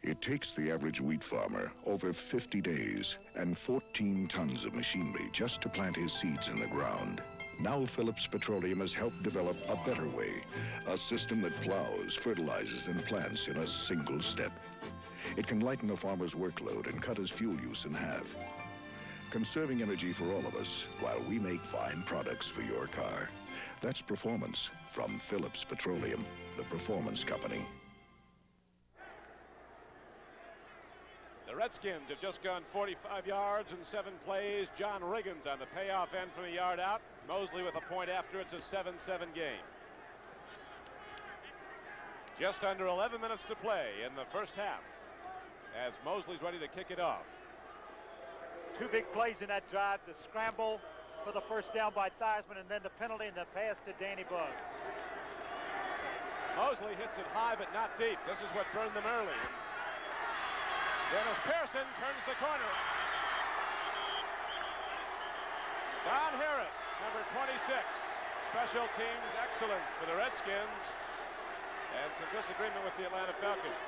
It takes the average wheat farmer over 50 days and 14 tons of machinery just to plant his seeds in the ground. Now Phillips Petroleum has helped develop a better way, a system that plows, fertilizes, and plants in a single step. It can lighten a farmer's workload and cut his fuel use in half, conserving energy for all of us while we make fine products for your car. That's performance from Phillips Petroleum, the performance company. The Redskins have just gone 45 yards in 7 plays. John Riggins on the payoff end from a yard out. Mosley with a point after. It's a 7-7 game. Just under 11 minutes to play in the first half as Mosley's ready to kick it off. 2 big plays in that drive, the scramble for the first down by Theismann, and then the penalty and the pass to Danny Buggs. Mosley hits it high but not deep. This is what burned them early. Dennis Pearson turns the corner. Don Harris, number 26. Special teams excellence for the Redskins. And some disagreement with the Atlanta Falcons.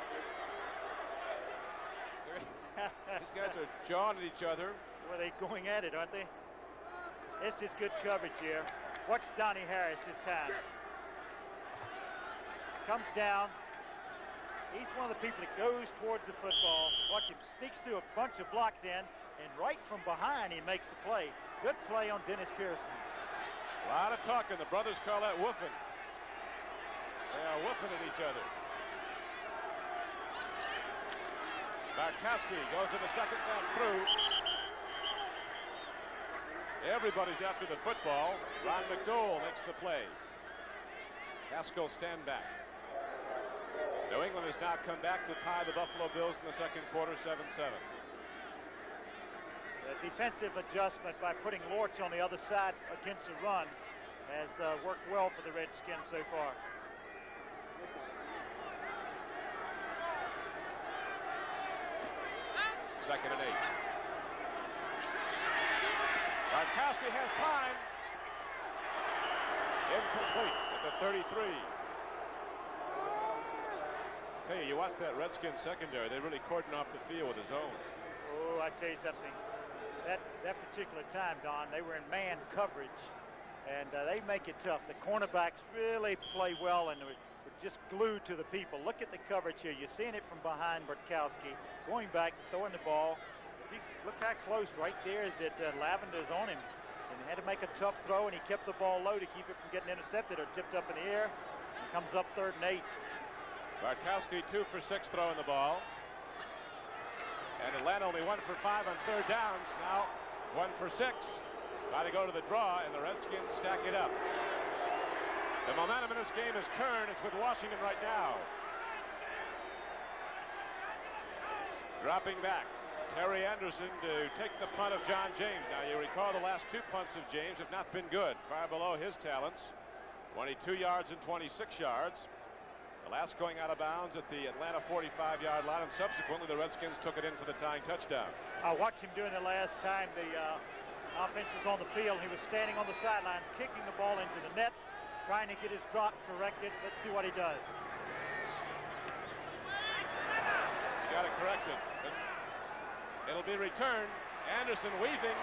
These guys are jawing at each other. Well, they're going at it, aren't they? This is good coverage here. Watch Donnie Harris this time. Comes down. He's one of the people that goes towards the football. Watch him, sneaks through a bunch of blocks in, and right from behind he makes the play. Good play on Dennis Pearson. A lot of talking. The brothers call that woofing. They are woofing at each other. Barkowski goes to the second down through. Everybody's after the football. Ron McDowell makes the play. Haskell stand back. New England has now come back to tie the Buffalo Bills in the second quarter, 7-7. The defensive adjustment by putting Lorch on the other side against the run has worked well for the Redskins so far. Second and 8. Barkowski has time. Incomplete at the 33. I tell you, you watch that Redskins secondary, they really cordon off the field with a zone. Oh, I tell you something. That particular time, Don, they were in man coverage, and they make it tough. The cornerbacks really play well, and they're just glued to the people. Look at the coverage here. You're seeing it from behind Barkowski, going back, throwing the ball. Look how close right there that Lavender's on him. And he had to make a tough throw, and he kept the ball low to keep it from getting intercepted or tipped up in the air. And comes up 3rd and 8. Barkowski 2 for 6 throwing the ball. And Atlanta only 1 for 5 on 3rd downs. Now 1 for 6. Got to go to the draw, and the Redskins stack it up. The momentum in this game has turned. It's with Washington right now. Dropping back. Terry Anderson to take the punt of John James. Now you recall the last 2 punts of James have not been good. Far below his talents. 22 yards and 26 yards. The last going out of bounds at the Atlanta 45-yard line, and subsequently the Redskins took it in for the tying touchdown. I watched him doing it last time the offense was on the field. He was standing on the sidelines, kicking the ball into the net, trying to get his drop corrected. Let's see what he does. He's got it corrected. It'll be returned. Anderson weaving.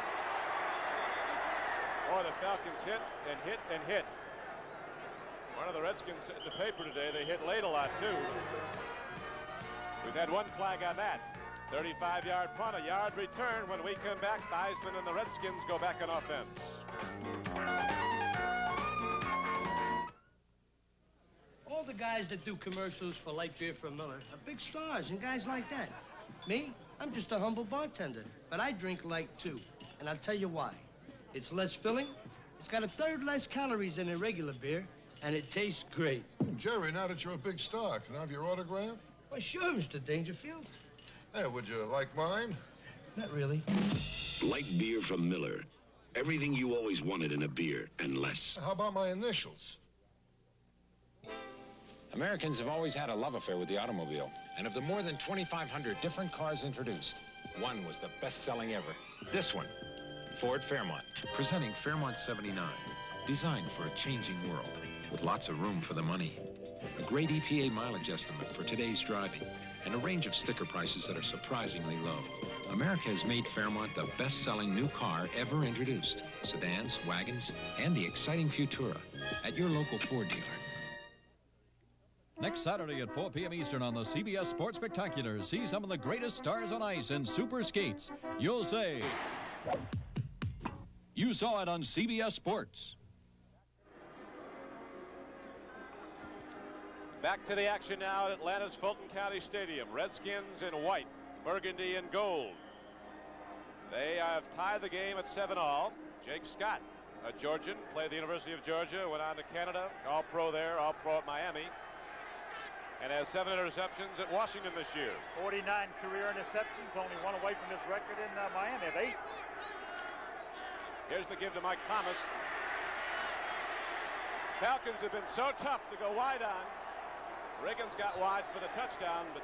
Boy, the Falcons hit and hit and hit. One of the Redskins said in the paper today they hit late a lot too. We've had 1 flag on that. 35-yard punt, a yard return. When we come back, Theismann and the Redskins go back on offense. All the guys that do commercials for light beer from Miller are big stars and guys like that. Me, I'm just a humble bartender, but I drink light too. And I'll tell you why. It's less filling, it's got 1/3 less calories than a regular beer, and it tastes great. Jerry, now that you're a big star, can I have your autograph? Well, sure, Mr. Dangerfield. Hey, would you like mine? Not really. Light beer from Miller. Everything you always wanted in a beer, and less. How about my initials? Americans have always had a love affair with the automobile. And of the more than 2,500 different cars introduced, one was the best-selling ever. This one, Ford Fairmont. Presenting Fairmont 79. Designed for a changing world, with lots of room for the money. a great EPA mileage estimate for today's driving, and a range of sticker prices that are surprisingly low. America has made Fairmont the best-selling new car ever introduced. Sedans, wagons, and the exciting Futura at your local Ford dealer. Next Saturday at 4 p.m. Eastern on the CBS Sports Spectacular, see some of the greatest stars on ice in super skates. You'll say, you saw it on CBS Sports. Back to the action now at Atlanta's Fulton County Stadium. Redskins in white, burgundy and gold. They have tied the game at 7-all. Jake Scott, a Georgian, played at the University of Georgia, went on to Canada, all-pro there, all-pro at Miami, and has 7 interceptions at Washington this year. 49 career interceptions, only one away from his record in Miami of 8. Here's the give to Mike Thomas. Falcons have been so tough to go wide on. Riggins got wide for the touchdown, but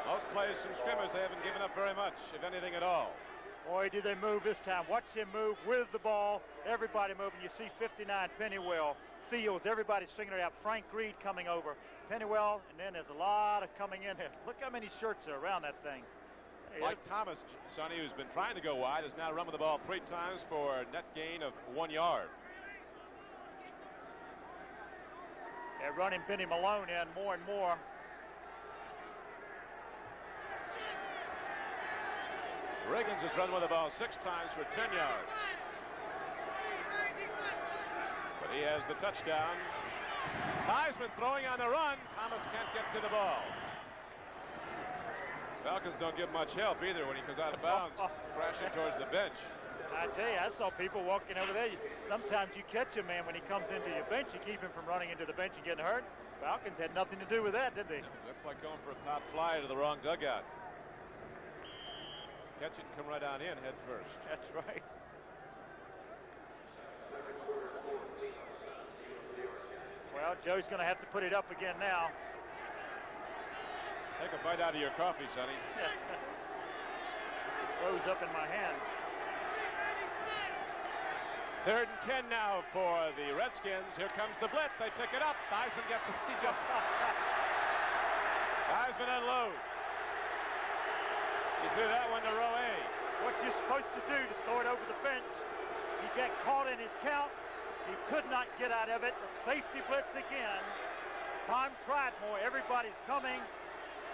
most plays from scrimmage, they haven't given up very much, if anything at all. Boy, did they move this time. Watch him move with the ball. Everybody moving. You see 59, Pennywell, Fields, everybody stringing it out. Frank Reed coming over. Pennywell, and then there's a lot of coming in here. Look how many shirts are around that thing. Hey, Mike Thomas, Sonny, who's been trying to go wide, has now run with the ball 3 times for a net gain of 1 yard. They're running Benny Malone in more and more. Riggins has run with the ball 6 times for 10 yards. But he has the touchdown. Theismann throwing on the run. Thomas can't get to the ball. Falcons don't give much help either when he comes out of bounds, crashing towards the bench. I tell you, I saw people walking over there. Sometimes you catch a man when he comes into your bench. You keep him from running into the bench and getting hurt. Falcons had nothing to do with that, did they? Looks like going for a pop fly to the wrong dugout. Catch it and come right on in head first. That's right. Well, Joe's going to have to put it up again now. Take a bite out of your coffee, Sonny. Rose up in my hand. 3rd and 10 now for the Redskins. Here comes the blitz. They pick it up. Theismann gets it. He just Theismann unloads. He threw that one to row A. What you're supposed to do to throw it over the bench. He got caught in his count. He could not get out of it. Safety blitz again. Tom Cridemore. Everybody's coming.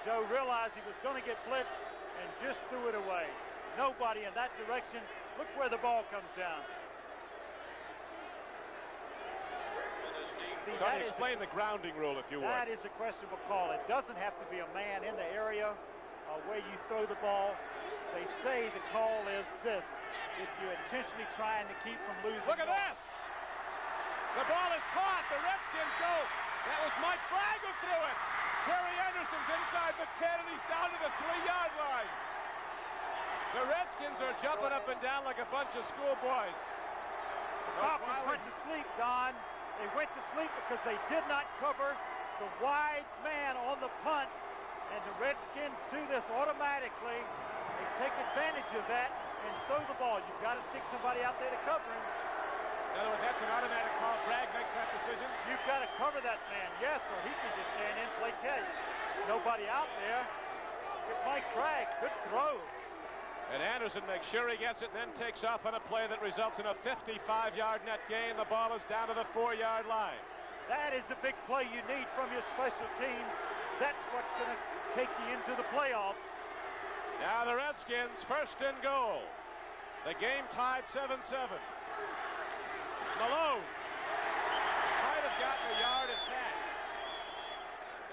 Joe realized he was going to get blitzed and just threw it away. Nobody in that direction. Look where the ball comes down. So explain the grounding rule, if you would. That is a questionable call. It doesn't have to be a man in the area where you throw the ball. They say the call is this: if you're intentionally trying to keep from losing. Look at this! The ball is caught. The Redskins go. That was Mike Bragg who threw it. Terry Anderson's inside the 10, and he's down to the 3-yard line. The Redskins are jumping up and down like a bunch of schoolboys. The Falcons went to sleep, Don. They went to sleep because they did not cover the wide man on the punt, and the Redskins do this automatically. They take advantage of that and throw the ball. You've got to stick somebody out there to cover him. In other words, that's an automatic call. Bragg makes that decision. You've got to cover that man, yes, or he can just stand in, play catch. There's nobody out there. Get Mike Bragg, good throw. And Anderson makes sure he gets it, and then takes off on a play that results in a 55-yard net gain. The ball is down to the 4-yard line. That is a big play you need from your special teams. That's what's going to take you into the playoffs. Now the Redskins, 1st and goal. The game tied 7-7. Malone might have gotten a yard if that.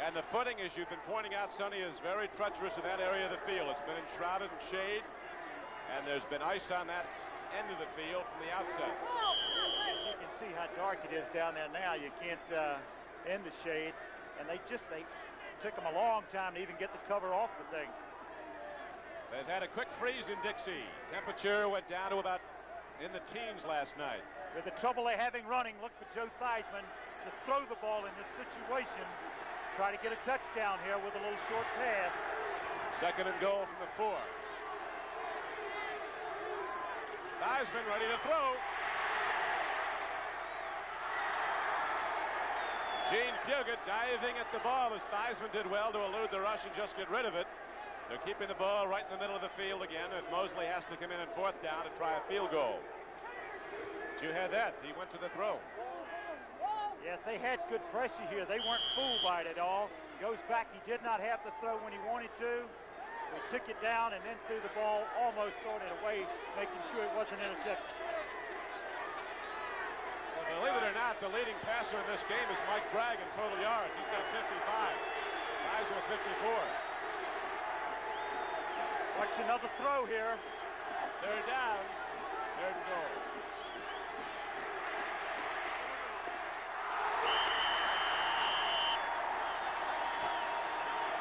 And the footing, as you've been pointing out, Sonny, is very treacherous in that area of the field. It's been enshrouded in shade, and there's been ice on that end of the field from the outside. As you can see how dark it is down there now. You can't in the shade, and they took them a long time to even get the cover off the thing. They've had a quick freeze in Dixie. Temperature went down to about in the teens last night. With the trouble they're having running, look for Joe Theismann to throw the ball in this situation. Try to get a touchdown here with a little short pass. 2nd and goal from the 4. Theismann ready to throw. Gene Fugit diving at the ball as Theismann did well to elude the rush and just get rid of it. They're keeping the ball right in the middle of the field again, and Mosley has to come in 4th down to try a field goal. But you had that. He went to the throw. Yes, they had good pressure here. They weren't fooled by it at all. Goes back. He did not have the throw when he wanted to. He took it down and then threw the ball, almost throwing it away, making sure it wasn't intercepted. So believe it or not, the leading passer in this game is Mike Bragg in total yards. He's got 55. Guys with 54. Watch another throw here. 3rd down. 3rd and goal.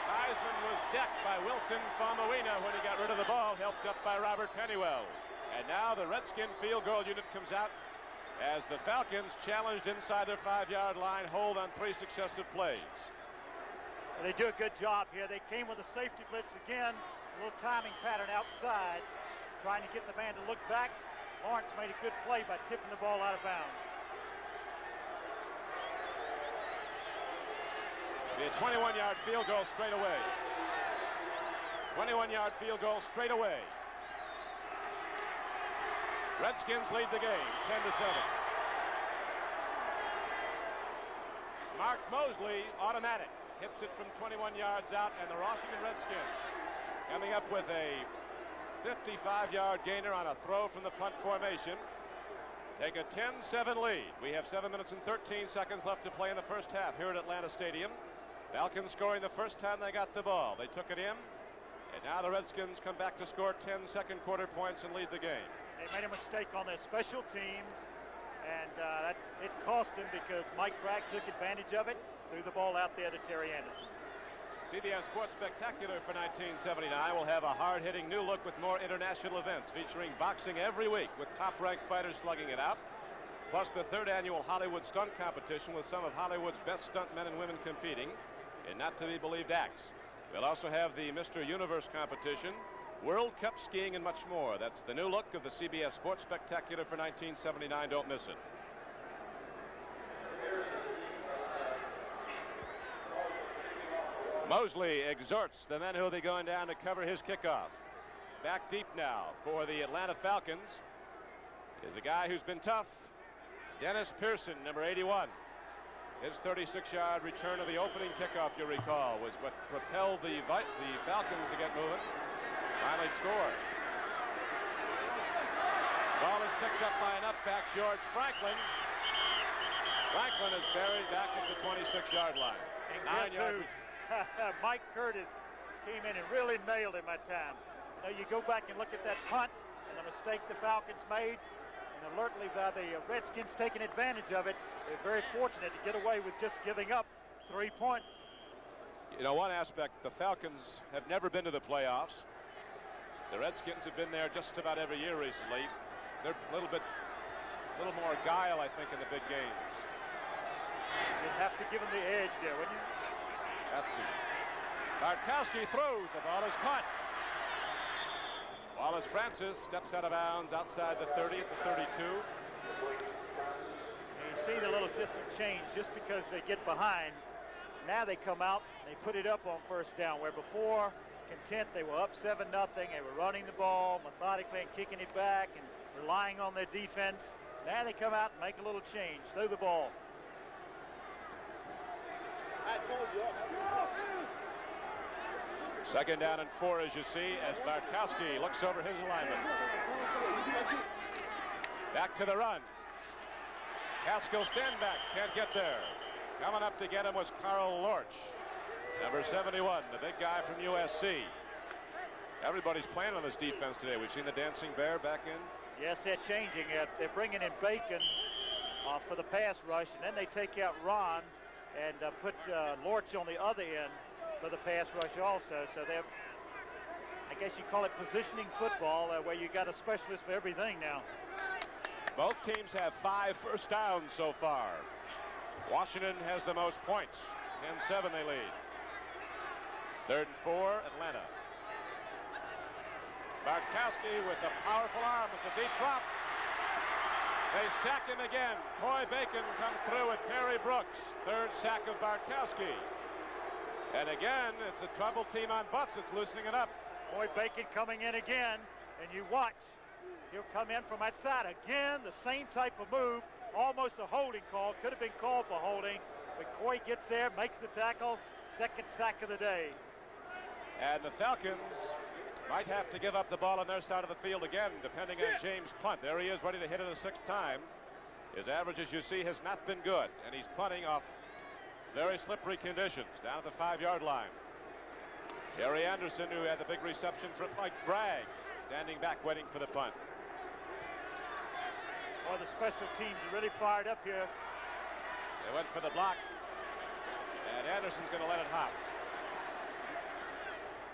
Theismann was decked by Wilson Famuina when he got rid of the ball, helped up by Robert Pennywell. And now the Redskin field goal unit comes out as the Falcons, challenged inside their 5-yard line, hold on 3 successive plays. They do a good job here. They came with a safety blitz again. A little timing pattern outside, trying to get the man to look back. Lawrence made a good play by tipping the ball out of bounds. The 21-yard field goal straight away. 21-yard field goal straight away. Redskins lead the game, 10-7. Mark Mosley, automatic, hits it from 21 yards out, and the Washington Redskins coming up with a 55-yard gainer on a throw from the punt formation. Take a 10-7 lead. We have 7 minutes and 13 seconds left to play in the first half here at Atlanta Stadium. Falcons scoring the first time they got the ball. They took it in, and now the Redskins come back to score 10 second quarter points and lead the game. They made a mistake on their special teams, and it cost him because Mike Bragg took advantage of it, threw the ball out there to Terry Anderson. CBS Sports Spectacular for 1979 will have a hard-hitting new look with more international events featuring boxing every week with top-ranked fighters slugging it out, plus the 3rd annual Hollywood Stunt Competition with some of Hollywood's best stunt men and women competing in not-to-be-believed acts. We'll also have the Mr. Universe competition, World Cup skiing, and much more. That's the new look of the CBS Sports Spectacular for 1979. Don't miss it. Mosley exhorts the men who will be going down to cover his kickoff. Back deep now for the Atlanta Falcons is a guy who's been tough. Dennis Pearson, number 81. His 36-yard return of the opening kickoff, you'll recall, was what propelled the Falcons to get moving. Finally score. Ball is picked up by an up-back, George Franklin. Franklin is buried back at the 26-yard line. 9-yard. Mike Curtis came in and really nailed him that time. You go back and look at that punt and the mistake the Falcons made, and alertly by the Redskins taking advantage of it. They're very fortunate to get away with just giving up 3 points. You know, one aspect, the Falcons have never been to the playoffs. The Redskins have been there just about every year recently. They're a little more guile, I think, in the big games. You'd have to give them the edge there, wouldn't you? Have to. Bartkowski throws. The ball is caught. Wallace Francis steps out of bounds outside the 30 at the 32. And you see the little different change just because they get behind. Now they come out and they put it up on 1st down, where before, content, they were up 7-0. They were running the ball methodically and kicking it back and relying on their defense. Now they come out and make a little change. Throw the ball. Second down and 4, as you see, as Bartkowski looks over his alignment. Back to the run. Haskell stand back, can't get there. Coming up to get him was Carl Lorch, number 71, the big guy from USC. Everybody's playing on this defense today. We've seen the Dancing Bear back in. Yes, they're changing it. They're bringing in Bacon for the pass rush, and then they take out Ron and put Lorch on the other end for the pass rush also. So they're, I guess you call it positioning football, where you got a specialist for everything now. Both teams have 5 first downs so far. Washington has the most points. 10-7 they lead. 3rd and 4, Atlanta. Bartkowski with a powerful arm with the deep drop. They sack him again. Coy Bacon comes through with Perry Brooks. Third sack of Bartkowski. And again, it's a trouble team on butts. It's loosening it up. Coy Bacon coming in again, and you watch. He'll come in from outside again. The same type of move. Almost a holding call. Could have been called for holding. But Coy gets there, makes the tackle. Second sack of the day. And the Falcons might have to give up the ball on their side of the field again, depending on James' punt. There he is, ready to hit it a sixth time. His average, as you see, has not been good, and he's punting off very slippery conditions down at the 5-yard line. Jerry Anderson, who had the big reception from Mike Bragg, standing back waiting for the punt. Well, the special teams are really fired up here. They went for the block, and Anderson's going to let it hop.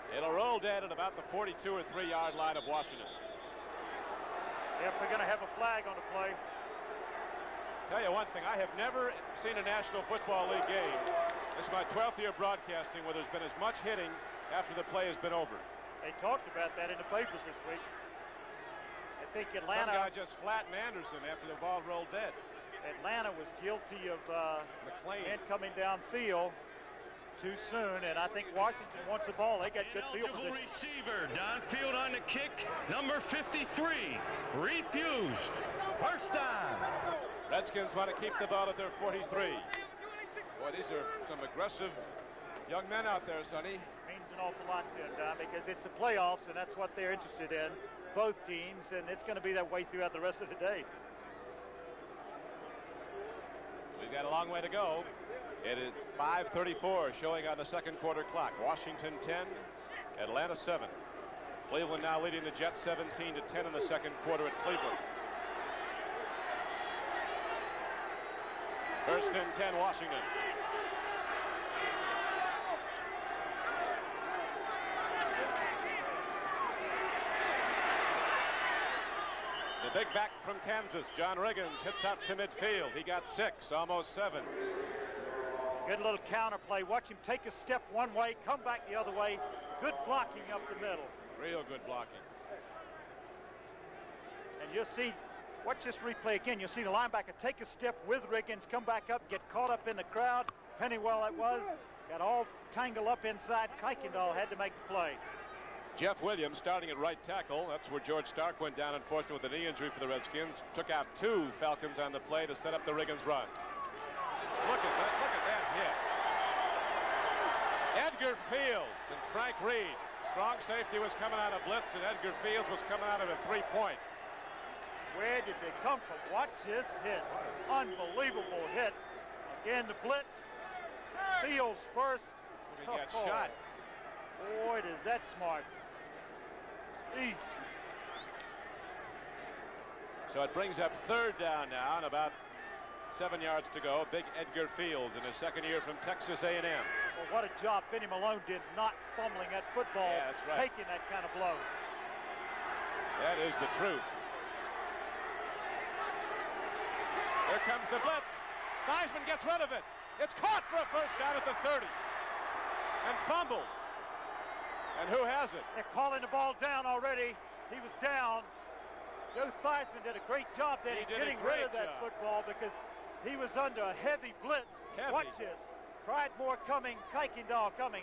It'll roll dead at about the 42 or 3-yard line of Washington. Yep, we're going to have a flag on the play. Tell you one thing, I have never seen a National Football League game. This is my 12th year broadcasting where there's been as much hitting after the play has been over. They talked about that in the papers this week. I think Atlanta... Some guy just flattened Anderson after the ball rolled dead. Atlanta was guilty of McLean men coming downfield too soon, and I think Washington wants the ball. They got good field position. Receiver downfield on the kick, number 53, refused. First down. Redskins want to keep the ball at their 43. Boy, these are some aggressive young men out there, Sonny. Means an awful lot to them, Don, because it's the playoffs, and that's what they're interested in, both teams, and it's going to be that way throughout the rest of the day. We've got a long way to go. It is 5:34 showing on the second quarter clock. Washington 10, Atlanta 7. Cleveland now leading the Jets 17-10 in the second quarter at Cleveland. First and 10, Washington. The big back from Kansas, John Riggins, hits out to midfield. He got 6, almost 7. Good little counter play. Watch him take a step one way, come back the other way. Good blocking up the middle. Real good blocking. And you'll see, watch this replay again. You'll see the linebacker take a step with Riggins, come back up, get caught up in the crowd. Pennywell that was, got all tangled up inside. Kuykendall had to make the play. Jeff Williams starting at right tackle. That's where George Stark went down, unfortunately, with a knee injury for the Redskins. Took out 2 Falcons on the play to set up the Riggins run. Look at that hit. Edgar Fields and Frank Reed. Strong safety was coming out of blitz, and Edgar Fields was coming out of a 3-point. Where did they come from? Watch this hit. Unbelievable hit. Again, the blitz. Fields first. He got shot. Boy, is that smart. So it brings up third down now, and about 7 yards to go. Big Edgar Fields in his second year from Texas A&M. Well, what a job Benny Malone did not fumbling that football, yeah, that's right. Taking that kind of blow. That is the truth. Here comes the blitz. Theismann gets rid of it. It's caught for a first down at the 30. And fumbled. And who has it? They're calling the ball down already. He was down. Joe Theismann did a great job then getting rid of that football because he was under a heavy blitz. Heavy. Watch this. Pridemore coming, Kuykendall coming.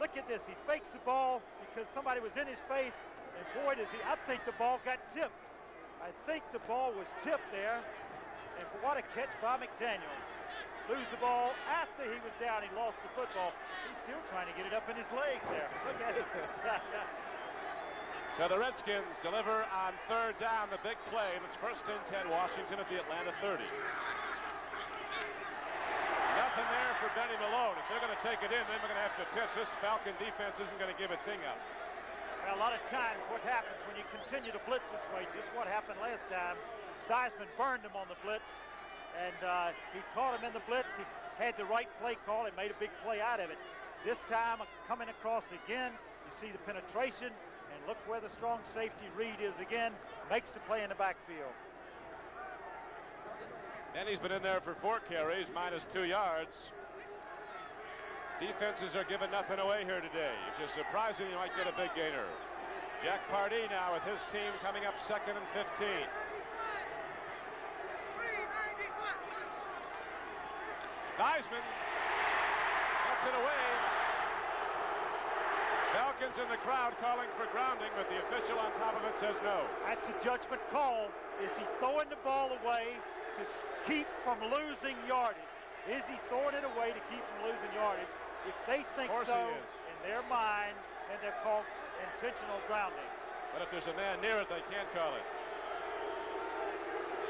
Look at this. He fakes the ball because somebody was in his face. And boy, does he. I think the ball got tipped. I think the ball was tipped there. And what a catch by McDaniels. Lose the ball after he was down. He lost the football. He's still trying to get it up in his legs there. Look at it. So the Redskins deliver on third down, the big play, and it's first and 10, Washington at the Atlanta 30. Nothing there for Benny Malone. If they're going to take it in, then they're going to have to pitch. This Falcon defense isn't going to give a thing up. Well, a lot of times what happens when you continue to blitz this way, just what happened last time, Theismann burned him on the blitz, and he caught him in the blitz. He had the right play call and made a big play out of it. This time, coming across again, you see the penetration, and look where the strong safety Reed is again, makes the play in the backfield. And he's been in there for 4 carries, -2 yards. Defenses are giving nothing away here today. If you're surprising, you might get a big gainer. Jack Pardee now with his team coming up 2nd and 15. Theismann gets it away. Falcons in the crowd calling for grounding, but the official on top of it says no. That's a judgment call. Is he throwing the ball away to keep from losing yardage? Is he throwing it away to keep from losing yardage? If they think so, in their mind, then they're called intentional grounding. But if there's a man near it, they can't call it.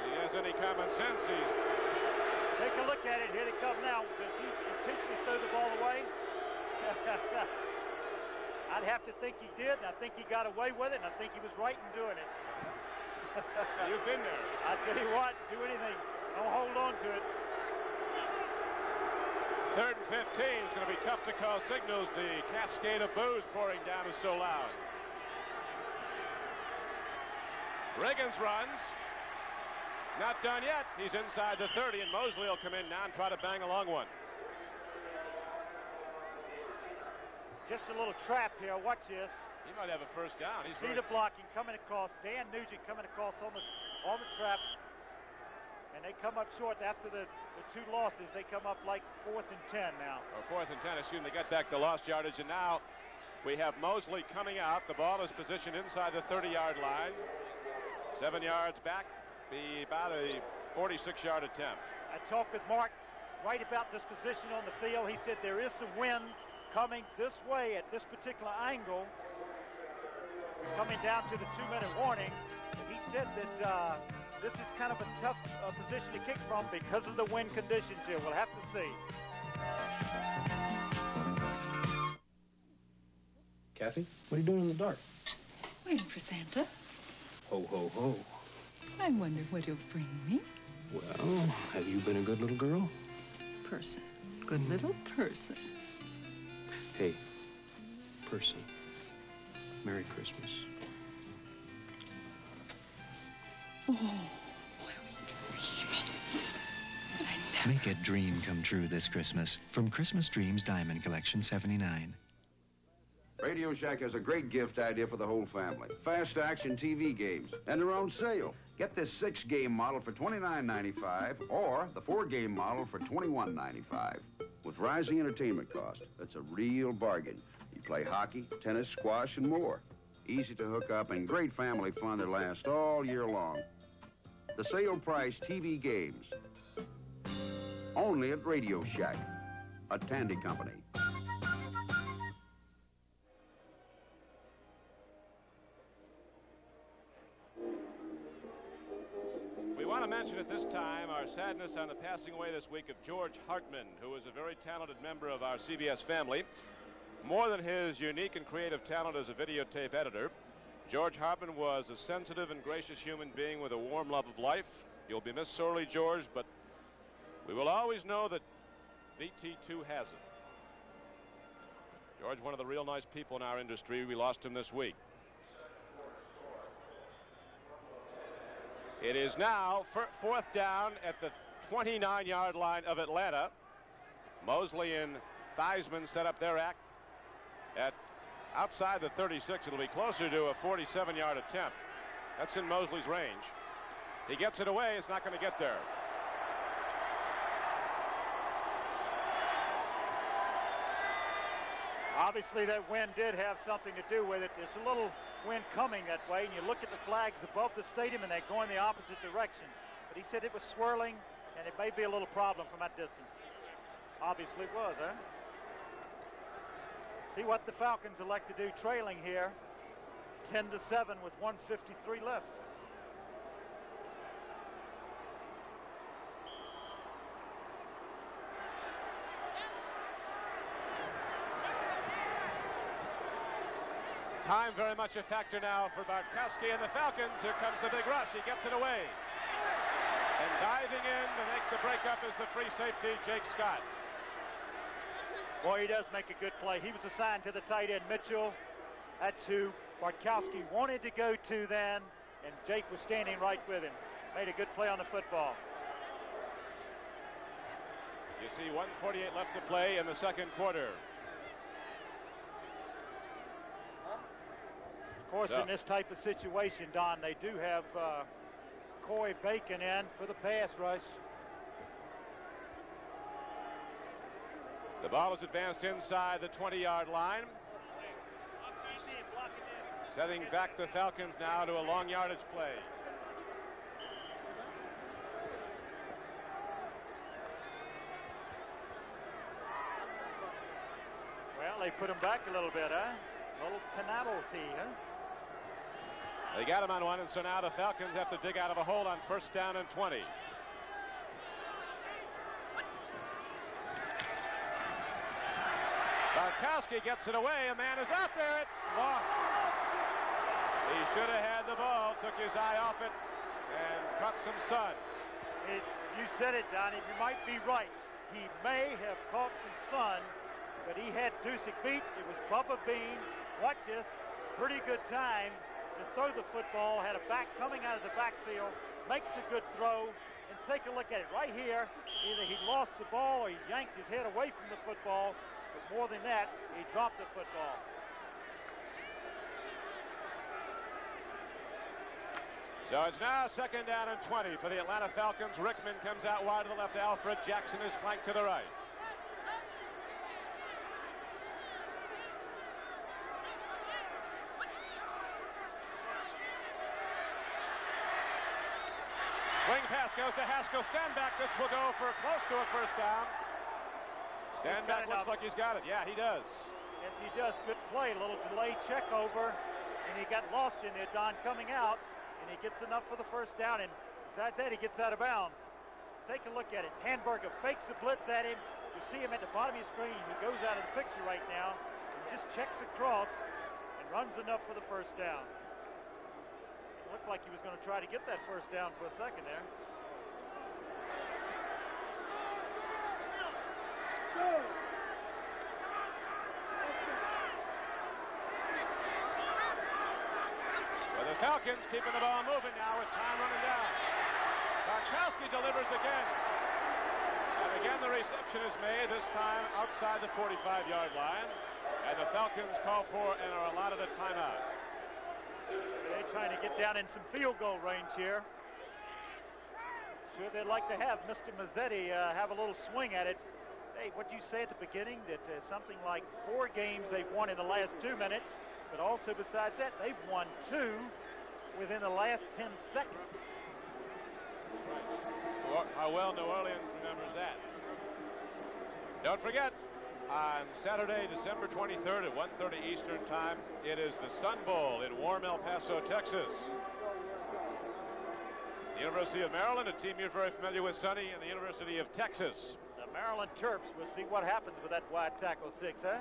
If he has any common sense, he's... Take a look at it. Here they come now. Does he intentionally throw the ball away? I'd have to think he did, and I think he got away with it, and I think he was right in doing it. You've been there. I tell you what, do anything. Don't hold on to it. 3rd and 15 is going to be tough to call signals. The cascade of boos pouring down is so loud. Riggins runs. Not done yet. He's inside the 30, and Mosley will come in now and try to bang a long one. Just a little trap here. Watch this. He might have a first down. He's See the blocking coming across. Dan Nugent coming across on the trap. And they come up short after the 2 losses. They come up like 4th and 10 now. Or 4th and 10. Assume they got back the lost yardage. And now we have Mosley coming out. The ball is positioned inside the 30-yard line. 7 yards back. Be about a 46-yard attempt. I talked with Mark right about this position on the field. He said there is some wind coming this way at this particular angle, coming down to the 2-minute warning. He said that this is kind of a tough position to kick from because of the wind conditions here. We'll have to see. Kathy, what are you doing in the dark? Waiting for Santa. Ho, ho, ho. I wonder what he'll bring me. Well, have you been a good little girl? Person. Good little person. Hey, person. Merry Christmas. Oh, I was dreaming. But I never... Make a dream come true this Christmas from Christmas Dreams Diamond Collection 79. Radio Shack has a great gift idea for the whole family. Fast action TV games, and they're on sale. Get this 6-game model for $29.95 or the 4-game model for $21.95. With rising entertainment costs, that's a real bargain. You play hockey, tennis, squash, and more. Easy to hook up and great family fun that lasts all year long. The sale price TV games. Only at Radio Shack, a Tandy company. We want to mention at this time our sadness on the passing away this week of George Hartman, who was a very talented member of our CBS family. More than his unique and creative talent as a videotape editor, George Hartman was a sensitive and gracious human being with a warm love of life. You'll be missed sorely, George, but we will always know that VT2 has it. George, one of the real nice people in our industry. We lost him this week. It is now 4th down at the 29-yard line of Atlanta. Mosley and Theismann set up their act at outside the 36. It'll be closer to a 47-yard attempt. That's in Mosley's range. He gets it away. It's not going to get there. Obviously, that wind did have something to do with it. There's a little wind coming that way, and you look at the flags above the stadium, and they're going the opposite direction. But he said it was swirling, and it may be a little problem from that distance. Obviously it was, huh? See what the Falcons elect to do, trailing here, 10-7 with 1:53 left. Time very much a factor now for Bartkowski and the Falcons. Here comes the big rush. He gets it away. And diving in to make the breakup is the free safety, Jake Scott. Boy, he does make a good play. He was assigned to the tight end, Mitchell. That's who Bartkowski wanted to go to then, and Jake was standing right with him. Made a good play on the football. You see 1:48 left to play in the second quarter. Of course, in this type of situation, Don, they do have Corey Bacon in for the pass rush. The ball is advanced inside the 20-yard line. Setting back the Falcons now to a long yardage play. Well, they put him back a little bit, huh? A little penalty, huh? They got him on one, and so now the Falcons have to dig out of a hole on 1st down and 20. Bartkowski gets it away. A man is out there. It's lost. He should have had the ball, took his eye off it, and caught some sun. You said it, Donnie. You might be right. He may have caught some sun, but he had Dusick beat. It was Bubba Bean. Watch this. Pretty good time to throw the football. Had a back coming out of the backfield. Makes a good throw. And take a look at it right here. Either he lost the ball or he yanked his head away from the football. But more than that, he dropped the football. So it's now 2nd down and 20 for the Atlanta Falcons. Rickman comes out wide to the left. Alfred Jackson is flanked to the right. Swing pass goes to Haskell. Stand back. This will go for close to a 1st down. Stand back looks like he's got it. Yeah, he does. Yes, he does. Good play. A little delayed check over. And he got lost in there, Don, coming out. And he gets enough for the 1st down. And besides that, he gets out of bounds. Take a look at it. Handberger fakes the blitz at him. You see him at the bottom of your screen. He goes out of the picture right now and just checks across and runs enough for the 1st down. It looked like he was going to try to get that 1st down for a second there. Well, the Falcons keeping the ball moving now with time running down. Bartkowski delivers again. And again the reception is made, this time outside the 45-yard line. And the Falcons call for and are allotted a timeout. They're trying to get down in some field goal range here. Sure, they'd like to have Mr. Mazzetti have a little swing at it. Hey, what did you say at the beginning? That something like 4 games they've won in the last 2 minutes, but also besides that, they've won 2 within the last 10 seconds. How well New Orleans remembers that. Don't forget, on Saturday, December 23rd at 1:30 Eastern Time, it is the Sun Bowl in warm El Paso, Texas. The University of Maryland, a team you're very familiar with, Sonny, and the University of Texas. The Maryland Terps. We'll see what happens with that wide tackle 6, huh? Is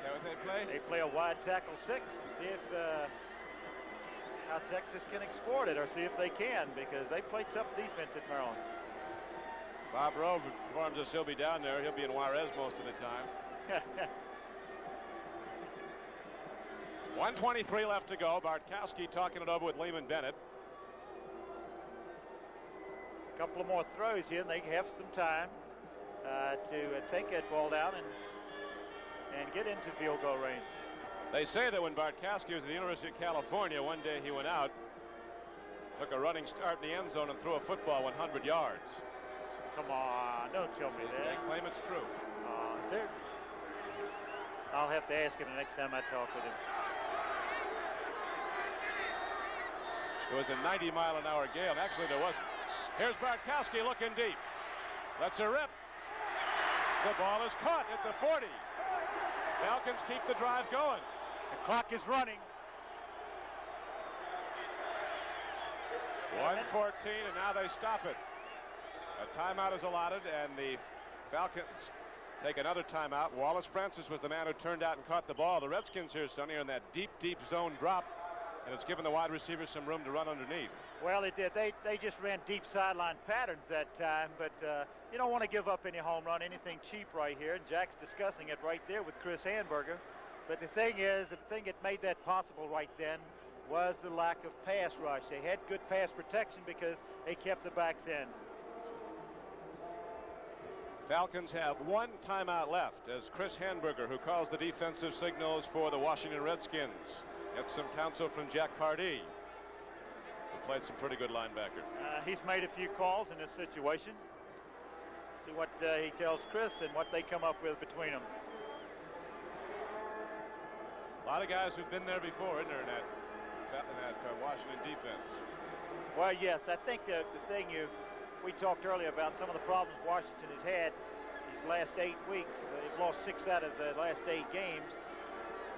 that what they play? They play a wide tackle 6 and see if how Texas can exploit it, or see if they can, because they play tough defense at Maryland. Bob Rowe informs us he'll be down there. He'll be in Juarez most of the time. 1:23 left to go. Bartkowski talking it over with Lehman Bennett. A couple of more throws here, and they have some time to take that ball down and get into field goal range. They say that when Bartkowski was at the University of California, one day he went out, took a running start in the end zone, and threw a football 100 yards. Come on, don't tell me that. They claim it's true. Is there? I'll have to ask him the next time I talk with him. There was a 90-mile-an-hour gale. Actually, there wasn't. Here's Bartkowski looking deep. That's a rip. The ball is caught at the 40. Falcons keep the drive going. The clock is running. 1:14, and now they stop it. A timeout is allotted, and the Falcons take another timeout. Wallace Francis was the man who turned out and caught the ball. The Redskins here, Sonny, are in that deep zone drop, and it's given the wide receivers some room to run underneath. Well, it did. They just ran deep sideline patterns that time, but you don't want to give up any home run, anything cheap right here. And Jack's discussing it right there with Chris Handberger. But the thing is, the thing that made that possible right then was the lack of pass rush. They had good pass protection because they kept the backs in. Falcons have one timeout left as Chris Handberger, who calls the defensive signals for the Washington Redskins, gets some counsel from Jack Pardee, who played some pretty good linebacker. He's made a few calls in this situation. See what he tells Chris and what they come up with between them. A lot of guys who've been there before, isn't there, in that Washington defense? Well, yes, I think the thing we talked earlier about some of the problems Washington has had these last 8 weeks. They've lost 6 out of the last 8 games.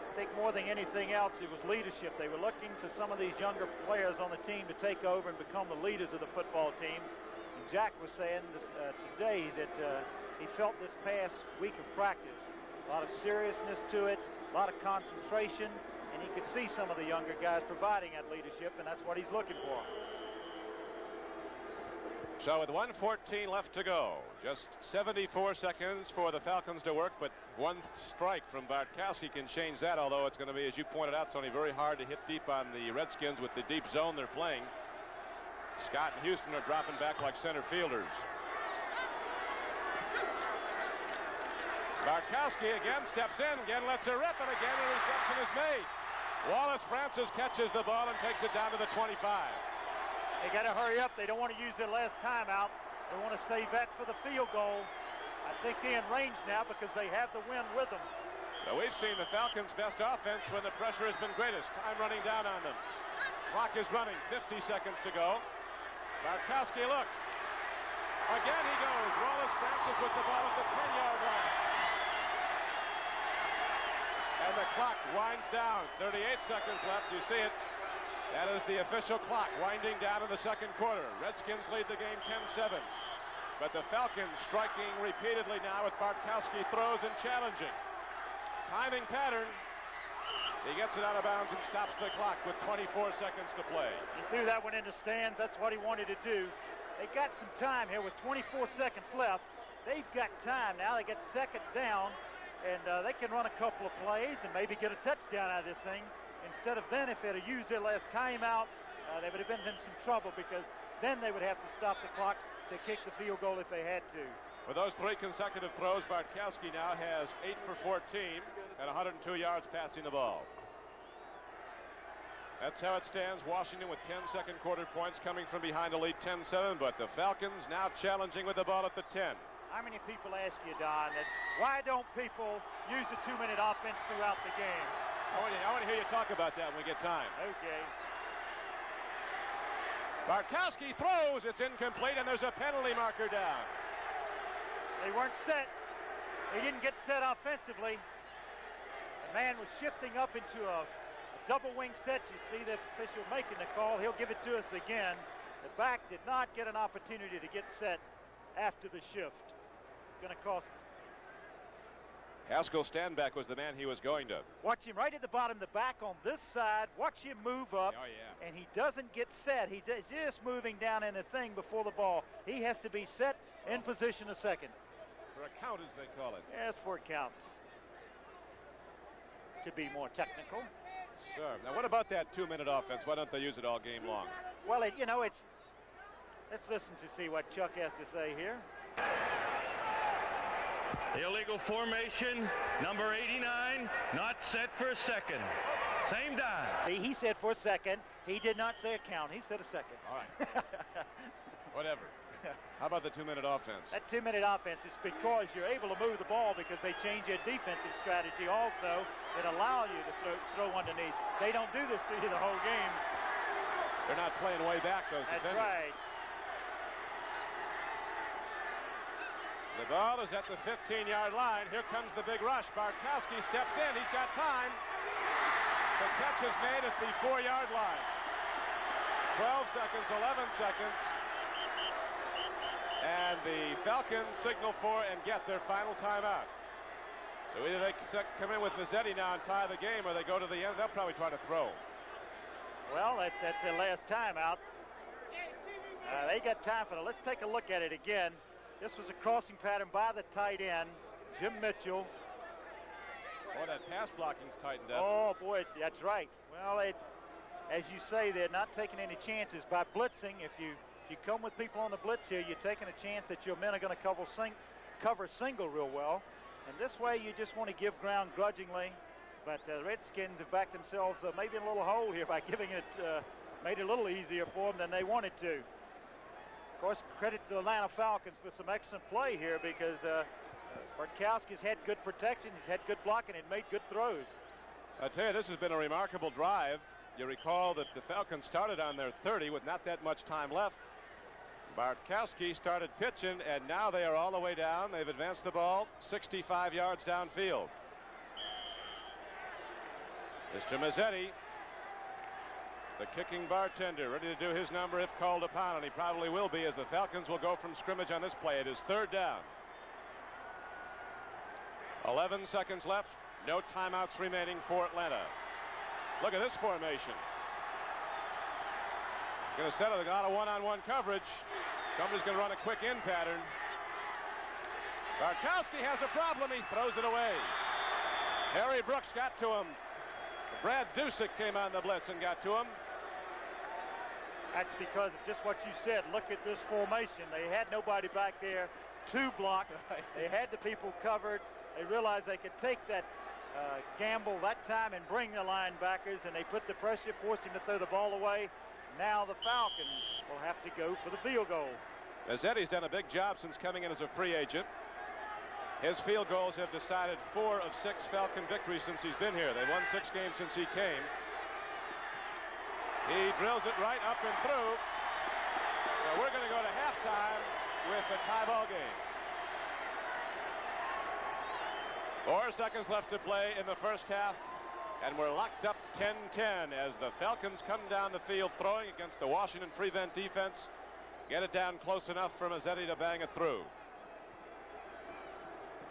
I think more than anything else, it was leadership. They were looking for some of these younger players on the team to take over and become the leaders of the football team. And Jack was saying today that he felt this past week of practice, a lot of seriousness to it, a lot of concentration, and he could see some of the younger guys providing that leadership, and that's what he's looking for. So with 1:14 left to go, just 74 seconds for the Falcons to work, but one strike from Bartkowski can change that, although it's going to be, as you pointed out, Tony, very hard to hit deep on the Redskins with the deep zone they're playing. Scott and Houston are dropping back like center fielders. Bartkowski again steps in, again lets her rip, and again a reception is made. Wallace Francis catches the ball and takes it down to the 25. They got to hurry up. They don't want to use their last timeout. They want to save that for the field goal. I think they're in range now because they have the wind with them. So we've seen the Falcons' best offense when the pressure has been greatest. Time running down on them. Clock is running. 50 seconds to go. Bartkowski looks. Again he goes. Wallace Francis with the ball at the 10-yard line. And the clock winds down. 38 seconds left. You see it. That is the official clock winding down in the second quarter. Redskins lead the game 10-7. But the Falcons striking repeatedly now with Bartkowski throws and challenging. Timing pattern. He gets it out of bounds and stops the clock with 24 seconds to play. He threw that one in the stands. That's what he wanted to do. They got some time here with 24 seconds left. They've got time now. They get second down, and they can run a couple of plays and maybe get a touchdown out of this thing. Instead of then, if they'd have used their last timeout, they would have been in some trouble because then they would have to stop the clock to kick the field goal if they had to. With those 3 consecutive throws, Bartkowski now has 8 for 14 and 102 yards passing the ball. That's how it stands. Washington with 10 second quarter points coming from behind to lead 10-7, but the Falcons now challenging with the ball at the 10. How many people ask you, Don, that why don't people use the 2-minute offense throughout the game? I want to hear you talk about that when we get time. Okay. Bartkowski throws. It's incomplete, and there's a penalty marker down. They weren't set. They didn't get set offensively. The man was shifting up into a double wing set. You see the official making the call. He'll give it to us again. The back did not get an opportunity to get set after the shift. Going to cost. Haskell Standback was the man he was going to. Watch him right at the bottom, the back on this side. Watch him move up. Oh, yeah. And he doesn't get set. He's just moving down in the thing before the ball. He has to be set in position a second. For a count, as they call it. Yes, for a count. To be more technical. Sure. Now, what about that 2-minute offense? Why don't they use it all game long? Well, it's. Let's listen to see what Chuck has to say here. Illegal formation, number 89, not set for a second. Same dive. See, he said for a second. He did not say a count. He said a second. All right. Whatever. How about the 2-minute offense? That 2-minute offense is because you're able to move the ball because they change their defensive strategy also that allow you to throw underneath. They don't do this to you the whole game. They're not playing way back, those defenders. That's right. The ball is at the 15-yard line. Here comes the big rush. Bartkowski steps in. He's got time. The catch is made at the 4-yard line. 12 seconds, 11 seconds. And the Falcons signal for and get their final timeout. So either they come in with Mazzetti now and tie the game, or they go to the end. They'll probably try to throw. Well, that's their last timeout. They got time for it. Let's take a look at it again. This was a crossing pattern by the tight end, Jim Mitchell. Boy, that pass blocking's tightened up. Oh, boy, that's right. Well, as you say, they're not taking any chances. By blitzing, if you come with people on the blitz here, you're taking a chance that your men are going to cover single real well. And this way, you just want to give ground grudgingly. But the Redskins have backed themselves maybe in a little hole here by giving it, made it a little easier for them than they wanted to. Of course, credit to the Atlanta Falcons for some excellent play here because Bartkowski's had good protection, he's had good blocking, and made good throws. I tell you, this has been a remarkable drive. You recall that the Falcons started on their 30 with not that much time left. Bartkowski started pitching, and now they are all the way down. They've advanced the ball 65 yards downfield. Mr. Mazzetti, the kicking bartender, ready to do his number if called upon, and he probably will be, as the Falcons will go from scrimmage on this play. It is third down. 11 seconds left. No timeouts remaining for Atlanta. Look at this formation. Going to set it. A lot of one-on-one coverage. Somebody's going to run a quick in pattern. Bartkowski has a problem. He throws it away. Harry Brooks got to him. Brad Dusick came on the blitz and got to him. That's because of just what you said. Look at this formation. They had nobody back there to block. They had the people covered. They realized they could take that gamble that time and bring the linebackers, and they put the pressure, forced him to throw the ball away. Now the Falcons will have to go for the field goal. Mazzetti's done a big job since coming in as a free agent. His field goals have decided 4 of 6 Falcon victories since he's been here. They've won 6 games since he came. He drills it right up and through. So we're going to go to halftime with a tie ball game. 4 seconds left to play in the first half, and we're locked up 10-10 as the Falcons come down the field throwing against the Washington prevent defense. Get it down close enough for Mazzetti to bang it through.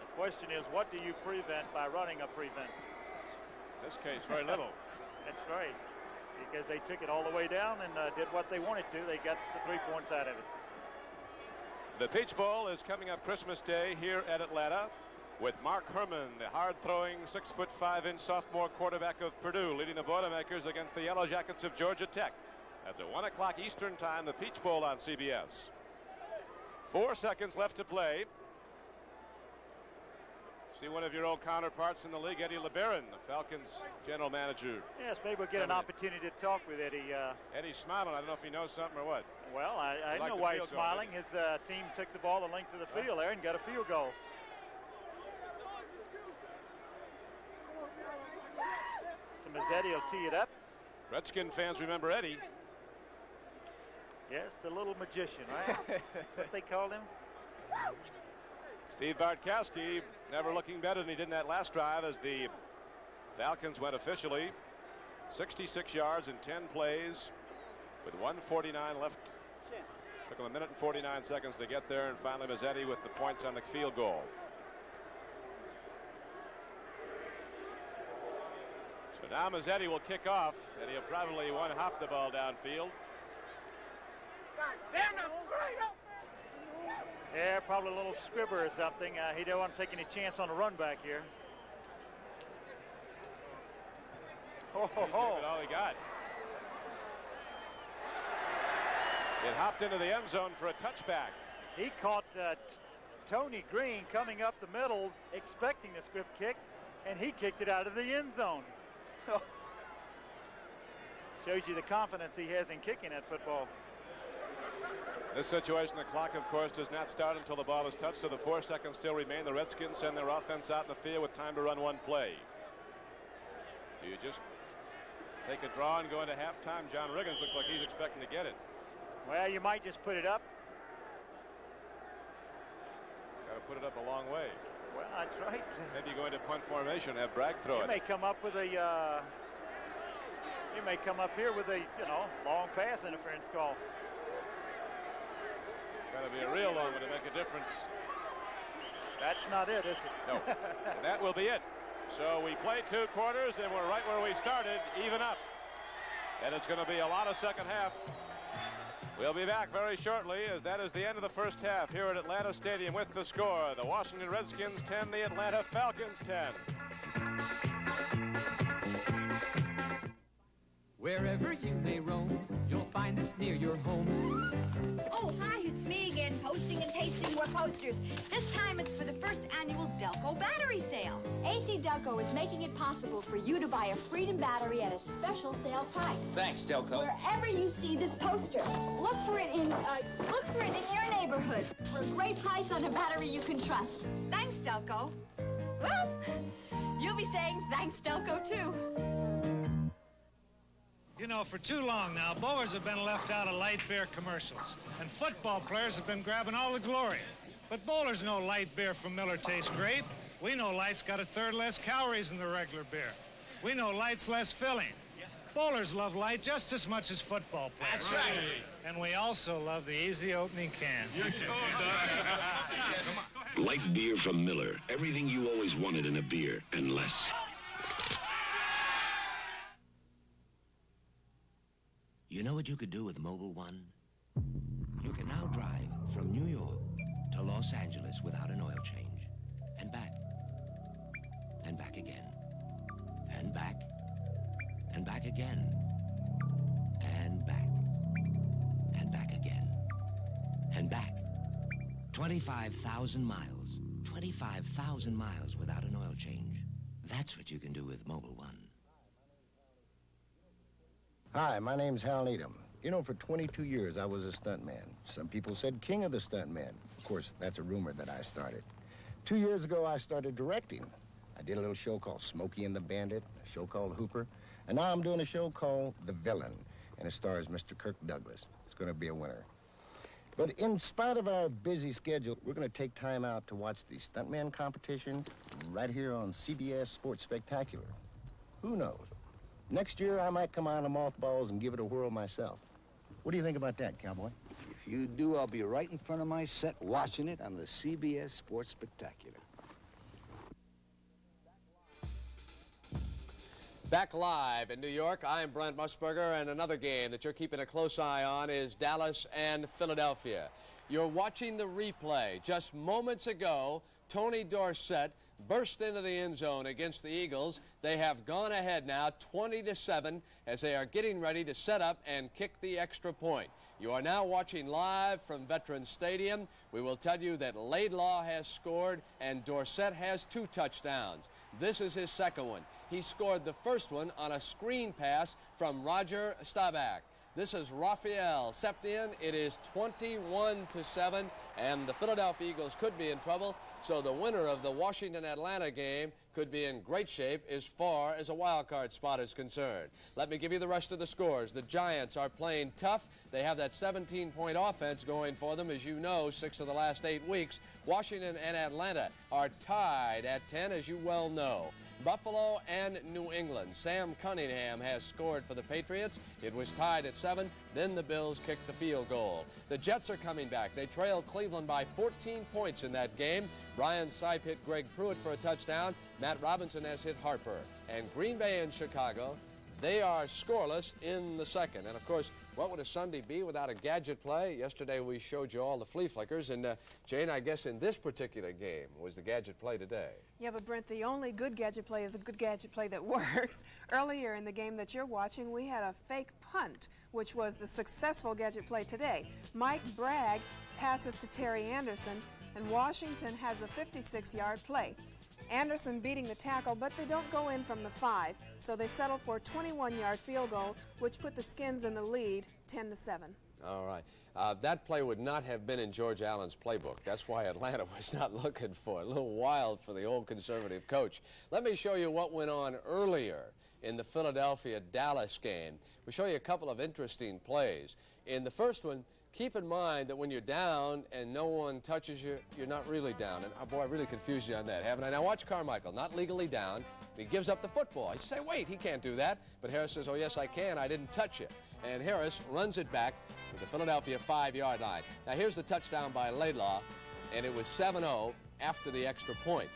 The question is, what do you prevent by running a prevent? In this case, very little. That's right, because they took it all the way down and did what they wanted to. They got the 3 points out of it. The Peach Bowl is coming up Christmas Day here at Atlanta, with Mark Herman, the hard-throwing 6'5" sophomore quarterback of Purdue, leading the Boilermakers against the Yellow Jackets of Georgia Tech. That's at 1 o'clock Eastern time, the Peach Bowl on CBS. 4 seconds left to play. See one of your old counterparts in the league, Eddie LeBaron, the Falcons general manager. Yes, maybe we'll get an opportunity to talk with Eddie. Eddie's smiling. I don't know if he knows something or what. Well, I know why he's smiling. His team took the ball the length of the field there and got a field goal. Mazzetti will tee it up. Redskin fans remember Eddie. Yes, the little magician, right? That's what they called him. Steve Bartkowski never looking better than he did in that last drive as the Falcons went officially 66 yards in 10 plays with 1:49 left. Took them 1 minute and 49 seconds to get there, and finally Mazzetti with the points on the field goal. So now Mazzetti will kick off, and he'll probably one-hop the ball downfield. Yeah, probably a little squibber or something. He don't want to take any chance on a run back here. He gave it all he got. It hopped into the end zone for a touchback. He caught Tony Green coming up the middle, expecting a squib kick, and he kicked it out of the end zone. So shows you the confidence he has in kicking that football. This situation, the clock, of course, does not start until the ball is touched, so the 4 seconds still remain. The Redskins send their offense out in the field with time to run one play. Do you just take a draw and go into halftime? John Riggins looks like he's expecting to get it. Well, you might just put it up. Got to put it up a long way. Well, that's right. Maybe go into punt formation, have Bragg throw it. You may come up with a. You may come up here with a, long pass interference call. Got to be a real long one to make a difference. That's not it, is it? No. And that will be it. So we play 2 quarters, and we're right where we started, even up. And it's going to be a lot of second half. We'll be back very shortly, as that is the end of the first half here at Atlanta Stadium with the score. The Washington Redskins 10, the Atlanta Falcons 10. Wherever you may roam, you'll find this near your home. Oh, hi, it's me again, posting and pasting more posters. This time it's for the first annual Delco battery sale. AC Delco is making it possible for you to buy a Freedom battery at a special sale price. Thanks, Delco. Wherever you see this poster, look for it in your neighborhood for a great price on a battery you can trust. Thanks, Delco. Well, you'll be saying thanks, Delco, too. You know, for too long now, bowlers have been left out of light beer commercials, and football players have been grabbing all the glory. But bowlers know light beer from Miller tastes great. We know light's got a third less calories than the regular beer. We know light's less filling. Bowlers love light just as much as football players. That's right. And we also love the easy opening can. You sure do. Light beer from Miller. Everything you always wanted in a beer, and less. You know what you could do with Mobile One? You can now drive from New York to Los Angeles without an oil change. And back. And back again. And back. And back again. And back. And back again. And back. 25,000 miles. 25,000 miles without an oil change. That's what you can do with Mobile One. Hi, my name's Hal Needham. You know, for 22 years, I was a stuntman. Some people said king of the stuntmen. Of course, that's a rumor that I started. 2 years ago, I started directing. I did a little show called Smokey and the Bandit, a show called Hooper, and now I'm doing a show called The Villain, and it stars Mr. Kirk Douglas. It's going to be a winner. But in spite of our busy schedule, we're going to take time out to watch the stuntman competition right here on CBS Sports Spectacular. Who knows? Next year, I might come out of mothballs and give it a whirl myself. What do you think about that, cowboy? If you do, I'll be right in front of my set watching it on the CBS Sports Spectacular. Back live in New York, I'm Brent Musburger, and another game that you're keeping a close eye on is Dallas and Philadelphia. You're watching the replay. Just moments ago, Tony Dorsett burst into the end zone against the Eagles. They have gone ahead now 20-7 as they are getting ready to set up and kick the extra point. You are now watching live from Veterans Stadium. We will tell you that Laidlaw has scored and Dorsett has 2 touchdowns. This is his second one. He scored the first one on a screen pass from Roger Staubach. This is Raphael stepped in. It is 21-7, and the Philadelphia Eagles could be in trouble. So the winner of the Washington-Atlanta game could be in great shape as far as a wild card spot is concerned. Let me give you the rest of the scores. The Giants are playing tough. They have that 17-point offense going for them. As you know, 6 of the last 8 weeks. Washington and Atlanta are tied at 10, as you well know. Buffalo and New England. Sam Cunningham has scored for the Patriots. It was tied at 7. Then the Bills kicked the field goal. The Jets are coming back. They trailed Cleveland by 14 points in that game. Brian Sipe hit Greg Pruitt for a touchdown. Matt Robinson has hit Harper. And Green Bay and Chicago, they are scoreless in the second. And, of course, what would a Sunday be without a gadget play? Yesterday we showed you all the flea flickers. And, Jane, I guess in this particular game was the gadget play today. Yeah, but, Brent, the only good gadget play is a good gadget play that works. Earlier in the game that you're watching, we had a fake punt, which was the successful gadget play today. Mike Bragg passes to Terry Anderson, and Washington has a 56-yard play. Anderson beating the tackle, but they don't go in from the 5, so they settle for a 21-yard field goal, which put the Skins in the lead 10-7. All right. That play would not have been in George Allen's playbook. That's why Atlanta was not looking for it. A little wild for the old conservative coach. Let me show you what went on earlier in the Philadelphia-Dallas game. We'll show you a couple of interesting plays. In the first one, keep in mind that when you're down and no one touches you, you're not really down. And, oh boy, I really confused you on that, haven't I? Now watch Carmichael, not legally down. He gives up the football. You say, wait, he can't do that. But Harris says, oh, yes, I can. I didn't touch it. And Harris runs it back to the Philadelphia 5-yard line. Now here's the touchdown by Laidlaw, and it was 7-0 after the extra point.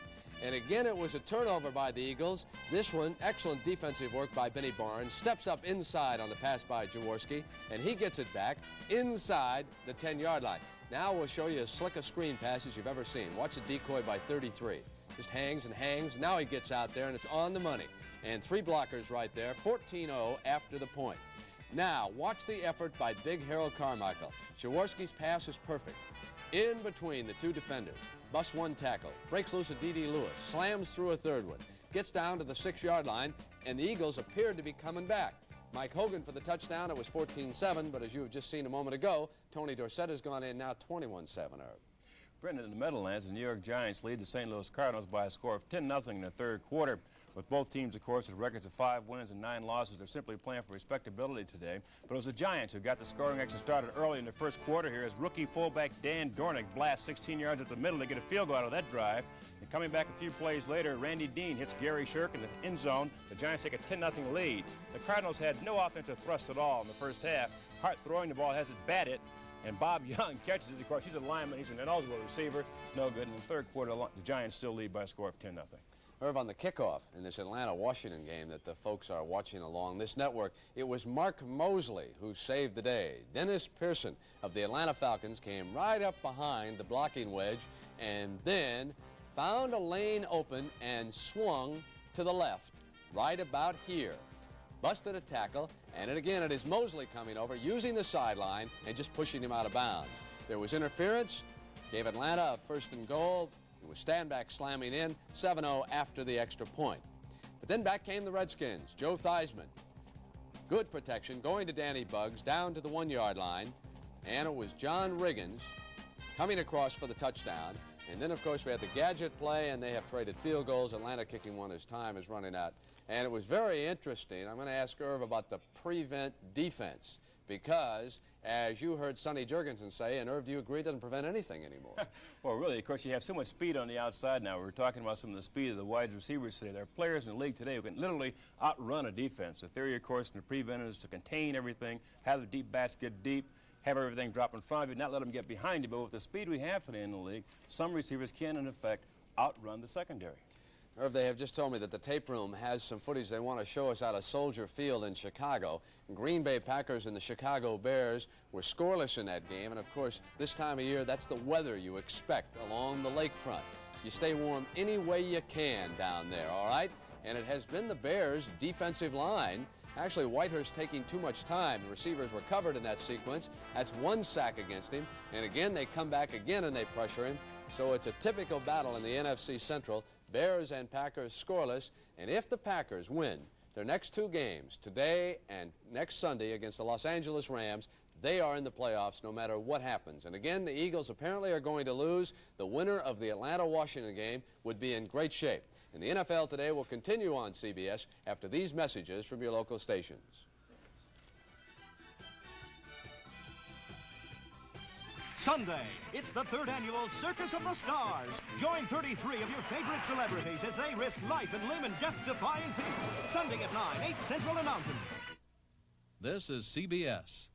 And again, it was a turnover by the Eagles. This one, excellent defensive work by Benny Barnes. Steps up inside on the pass by Jaworski, and he gets it back inside the 10-yard line. Now we'll show you as slick a screen pass as you've ever seen. Watch the decoy by 33. Just hangs and hangs. Now he gets out there, and it's on the money. And 3 blockers right there, 14-0 after the point. Now, watch the effort by big Harold Carmichael. Jaworski's pass is perfect. In between the two defenders, busts one tackle, breaks loose a D.D. Lewis, slams through a third one, gets down to the 6-yard line, and the Eagles appeared to be coming back. Mike Hogan for the touchdown. It was 14-7, but as you have just seen a moment ago, Tony Dorsett has gone in now 21-7. Brendan, in the Meadowlands, the New York Giants lead the St. Louis Cardinals by a score of 10-0 in the third quarter. With both teams, of course, with records of 5 wins and 9 losses, they're simply playing for respectability today. But it was the Giants who got the scoring action started early in the first quarter here as rookie fullback Dan Dornick blasts 16 yards at the middle to get a field goal out of that drive. And coming back a few plays later, Randy Dean hits Gary Shirk in the end zone. The Giants take a 10-0 lead. The Cardinals had no offensive thrust at all in the first half. Hart throwing the ball has it batted, and Bob Young catches it. Of course, he's a lineman. He's an ineligible receiver. It's no good. In the third quarter, the Giants still lead by a score of 10-0. Irv, on the kickoff in this Atlanta-Washington game that the folks are watching along this network, it was Mark Mosley who saved the day. Dennis Pearson of the Atlanta Falcons came right up behind the blocking wedge and then found a lane open and swung to the left, right about here. Busted a tackle, and again it is Mosley coming over, using the sideline and just pushing him out of bounds. There was interference, gave Atlanta a 1st and goal. It was Standback slamming in, 7-0 after the extra point. But then back came the Redskins. Joe Theismann, good protection, going to Danny Buggs, down to the 1-yard line. And it was John Riggins coming across for the touchdown. And then, of course, we had the gadget play, and they have traded field goals. Atlanta kicking one as time is running out. And it was very interesting. I'm going to ask Irv about the prevent defense because, as you heard Sonny Jurgensen say, and Irv, do you agree it doesn't prevent anything anymore? Well, really, of course, you have so much speed on the outside now. We were talking about some of the speed of the wide receivers today. There are players in the league today who can literally outrun a defense. The theory, of course, in the prevent is to contain everything, have the deep bats get deep, have everything drop in front of you, not let them get behind you. But with the speed we have today in the league, some receivers can, in effect, outrun the secondary. Irv, they have just told me that the tape room has some footage they want to show us out of Soldier Field in Chicago. Green Bay Packers and the Chicago Bears were scoreless in that game, and of course, this time of year, that's the weather you expect along the lakefront. You stay warm any way you can down there, all right? And it has been the Bears' defensive line. Actually, Whitehurst taking too much time. The receivers were covered in that sequence. That's 1 sack against him, and again, they come back again and they pressure him. So it's a typical battle in the NFC Central. Bears and Packers scoreless, and if the Packers win their next 2 games, today and next Sunday against the Los Angeles Rams, they are in the playoffs no matter what happens. And again, the Eagles apparently are going to lose. The winner of the Atlanta-Washington game would be in great shape. And the NFL Today will continue on CBS after these messages from your local stations. Sunday, it's the 3rd annual Circus of the Stars. Join 33 of your favorite celebrities as they risk life and limb in death-defying feats. Sunday at 9, 8 Central and Mountain. This is CBS.